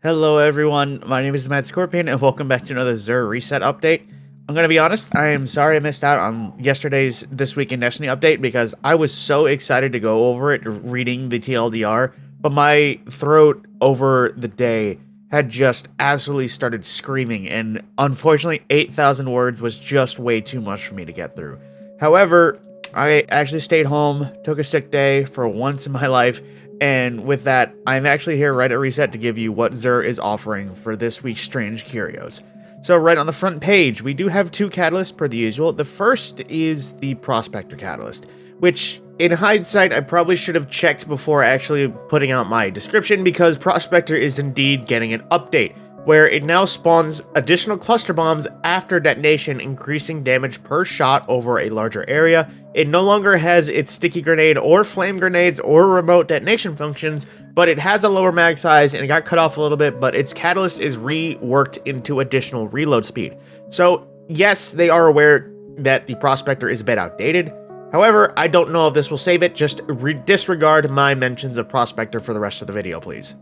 Hello everyone, my name is TheMadScorpyon and welcome back to another Xur reset update. I'm gonna be honest, I am sorry I missed out on yesterday's This Week in Destiny update because I was so excited to go over it reading the TLDR, but my throat over the day had just absolutely started screaming, and unfortunately 8,000 words was just way too much for me to get through. However, I actually stayed home, took a sick day for once in my life, and with that, I'm actually here right at Reset to give you what Xur is offering for this week's Strange Curios. So right on the front page, we do have two catalysts per the usual. The first is the Prospector catalyst, which in hindsight, I probably should have checked before actually putting out my description, because Prospector is indeed getting an update, where it now spawns additional cluster bombs after detonation, increasing damage per shot over a larger area. It no longer has its sticky grenade or flame grenades or remote detonation functions, but it has a lower mag size and it got cut off a little bit, but its catalyst is reworked into additional reload speed. So yes, they are aware that the Prospector is a bit outdated. However, I don't know if this will save it. Just disregard my mentions of Prospector for the rest of the video, please.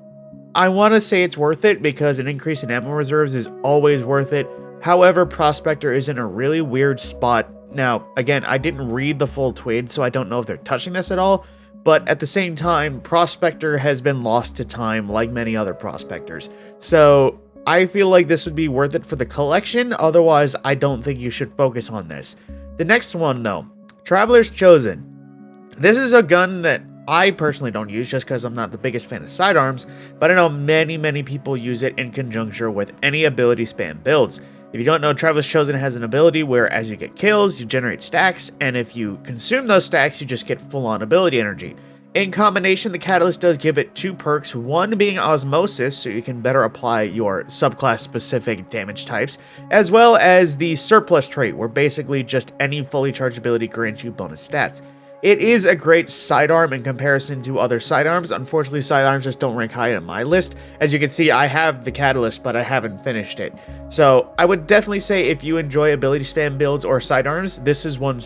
I want to say it's worth it because an increase in ammo reserves is always worth it. However, Prospector is in a really weird spot. Now, again, I didn't read the full TWID, so I don't know if they're touching this at all, but at the same time, Prospector has been lost to time like many other Prospectors. So I feel like this would be worth it for the collection, otherwise I don't think you should focus on this. The next one, though, Traveler's Chosen. This is a gun that I personally don't use just because I'm not the biggest fan of sidearms, but I know many people use it in conjunction with any ability spam builds. If you don't know, Traveler's Chosen has an ability where as you get kills, you generate stacks, and if you consume those stacks, you just get full-on ability energy. In combination, the catalyst does give it two perks, one being Osmosis, so you can better apply your subclass-specific damage types, as well as the Surplus trait, where basically just any fully charged ability grants you bonus stats. It is a great sidearm in comparison to other sidearms. Unfortunately, sidearms just don't rank high on my list. As you can see, I have the catalyst, but I haven't finished it. So I would definitely say if you enjoy ability spam builds or sidearms, this is one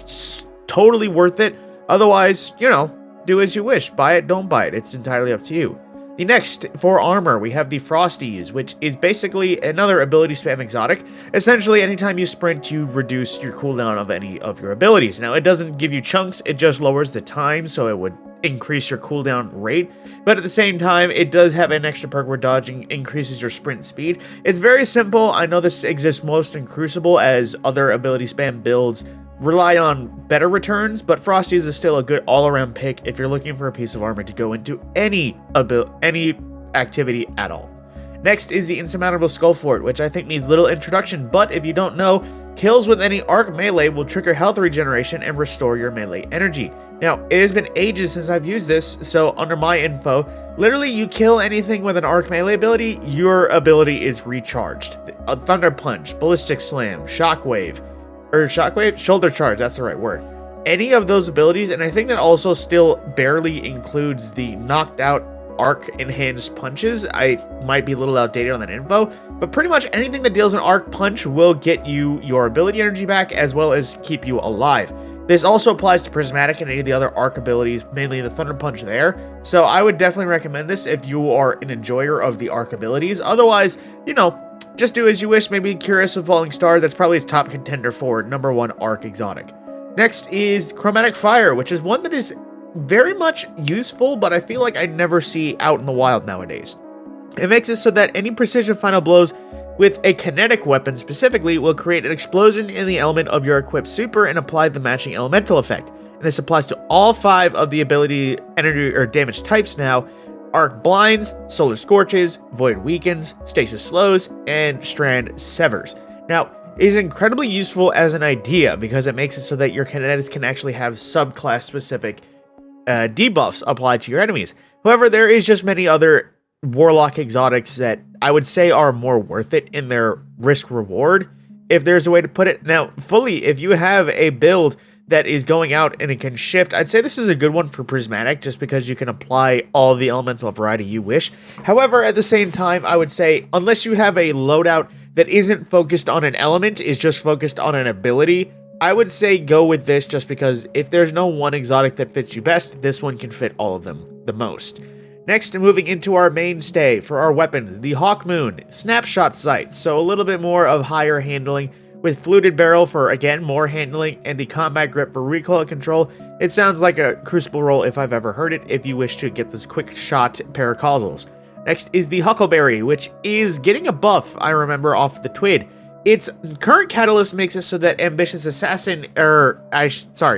totally worth it. Otherwise, you know, do as you wish. Buy it, don't buy it. It's entirely up to you. The next, for armor, we have the Frosties, which is basically another ability spam exotic. Essentially, anytime you sprint, you reduce your cooldown of any of your abilities. Now, it doesn't give you chunks, it just lowers the time, so it would increase your cooldown rate. But at the same time, it does have an extra perk where dodging increases your sprint speed. It's very simple. I know this exists most in Crucible, as other ability spam builds rely on better returns, but Frosties is still a good all-around pick if you're looking for a piece of armor to go into any activity at all. Next is the Insurmountable Skullfort, which I think needs little introduction, but if you don't know, kills with any arc melee will trigger health regeneration and restore your melee energy. Now, it has been ages since I've used this, so under my info, literally you kill anything with an arc melee ability, your ability is recharged. A Thunder Punch, Ballistic Slam, Shockwave, Shoulder Charge, that's the right word. Any of those abilities, and I think that also still barely includes the knocked out arc enhanced punches. I might be a little outdated on that info, but pretty much anything that deals an arc punch will get you your ability energy back as well as keep you alive. This also applies to Prismatic and any of the other arc abilities, mainly the Thunder Punch there. So I would definitely recommend this if you are an enjoyer of the arc abilities. Otherwise, you know, just do as you wish. Maybe Curious with Falling Star, that's probably his top contender for #1 arc exotic. Next is Chromatic Fire, which is one that is very much useful, but I feel like I never see out in the wild nowadays. It makes it so that any precision final blows with a kinetic weapon specifically will create an explosion in the element of your equipped super and apply the matching elemental effect. And this applies to all 5 of the ability, energy, or damage types now. Arc blinds, Solar Scorches, Void weakens, Stasis slows, and Strand severs. Now, it is incredibly useful as an idea because it makes it so that your kinetics can actually have subclass specific debuffs applied to your enemies. However, there is just many other Warlock exotics that I would say are more worth it in their risk reward, if there's a way to put it. Now, fully, if you have a build that is going out and it can shift, I'd say this is a good one for Prismatic just because you can apply all the elemental variety you wish. However, at the same time, I would say unless you have a loadout that isn't focused on an element, is just focused on an ability, I would say go with this just because if there's no one exotic that fits you best, this one can fit all of them the most. Next, moving into our mainstay for our weapons, the Hawkmoon snapshot sights, so a little bit more of higher handling, with fluted barrel for, again, more handling, and the combat grip for recoil control. It sounds like a crucible roll if I've ever heard it, if you wish to get those quick shot paracausals. Next is the Huckleberry, which is getting a buff, I remember, off the TWID. Its current catalyst makes it so that Ambitious Assassin,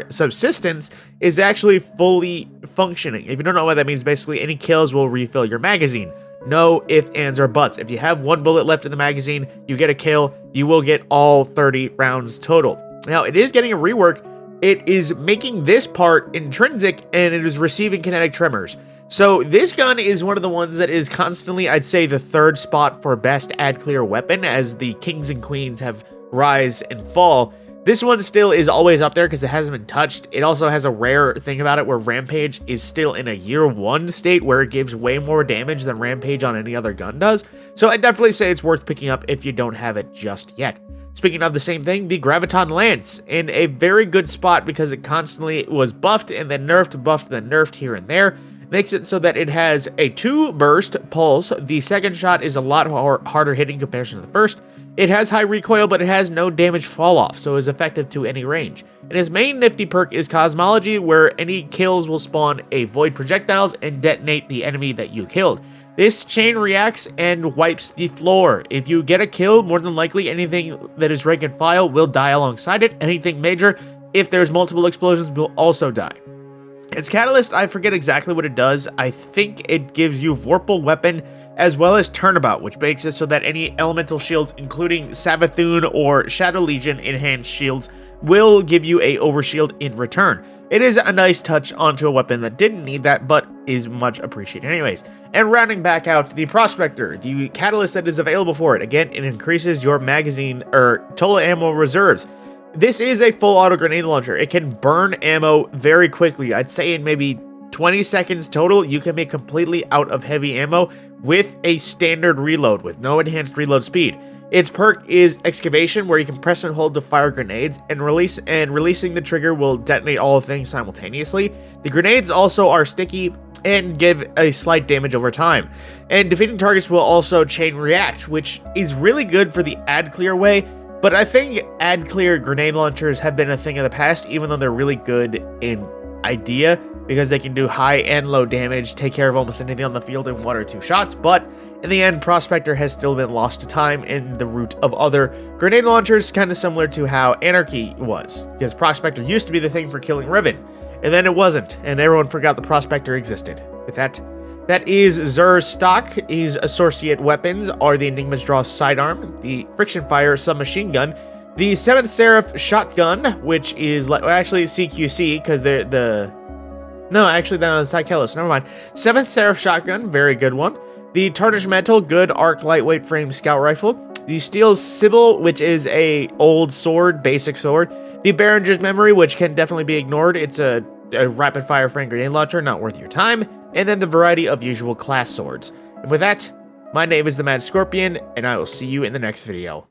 Subsistence, is actually fully functioning. If you don't know what that means, basically any kills will refill your magazine. No ifs, ands, or buts. If you have one bullet left in the magazine, you get a kill, you will get all 30 rounds total. Now, it is getting a rework. It is making this part intrinsic, and it is receiving kinetic tremors. So this gun is one of the ones that is constantly, I'd say, the third spot for best ad clear weapon, as the kings and queens have rise and fall. This one still is always up there because it hasn't been touched. It also has a rare thing about it where Rampage is still in a year 1 state where it gives way more damage than Rampage on any other gun does. So I'd definitely say it's worth picking up if you don't have it just yet. Speaking of the same thing, the Graviton Lance, in a very good spot because it constantly was buffed and then nerfed here and there. Makes it so that it has a 2-burst pulse. The second shot is a lot harder hitting compared to the first. It has high recoil, but it has no damage fall off, so is effective to any range. And his main nifty perk is Cosmology, where any kills will spawn a void projectiles and detonate the enemy that you killed. This chain reacts and wipes the floor. If you get a kill, more than likely anything that is rank and file will die alongside it. Anything major, if there's multiple explosions, will also die. Its catalyst, I forget exactly what it does. I think it gives you Vorpal Weapon as well as Turnabout, which makes it so that any elemental shields, including Savathun or Shadow Legion enhanced shields, will give you a overshield in return. It is a nice touch onto a weapon that didn't need that, but is much appreciated anyways. And rounding back out, the Prospector, the catalyst that is available for it. Again, it increases your magazine or total ammo reserves. This is a full auto grenade launcher. It can burn ammo very quickly. I'd say in maybe 20 seconds total, you can be completely out of heavy ammo with a standard reload with no enhanced reload speed. Its perk is Excavation, where you can press and hold to fire grenades, and releasing the trigger will detonate all things simultaneously. The grenades also are sticky and give a slight damage over time. And defeating targets will also chain react, which is really good for the ad clear way. But I think ad clear grenade launchers have been a thing of the past, even though they're really good in idea, because they can do high and low damage, take care of almost anything on the field in 1 or 2 shots. But in the end, Prospector has still been lost to time in the route of other grenade launchers, kind of similar to how Anarchy was, because Prospector used to be the thing for killing Riven, and then it wasn't, and everyone forgot the Prospector existed. With that is Xur's stock. His associate weapons are the Enigma's Draw sidearm, the Friction Fire submachine gun, the 7th Seraph shotgun, which is actually CQC because they're Psychelos, never mind. 7th Seraph shotgun, very good one. The Tarnished Metal, good arc lightweight frame scout rifle. The Steel Sibyl, which is a old sword, basic sword. The Behringer's Memory, which can definitely be ignored. It's a rapid fire frame grenade launcher, not worth your time. And then the variety of usual class swords. And with that, my name is TheMadScorpyon, and I will see you in the next video.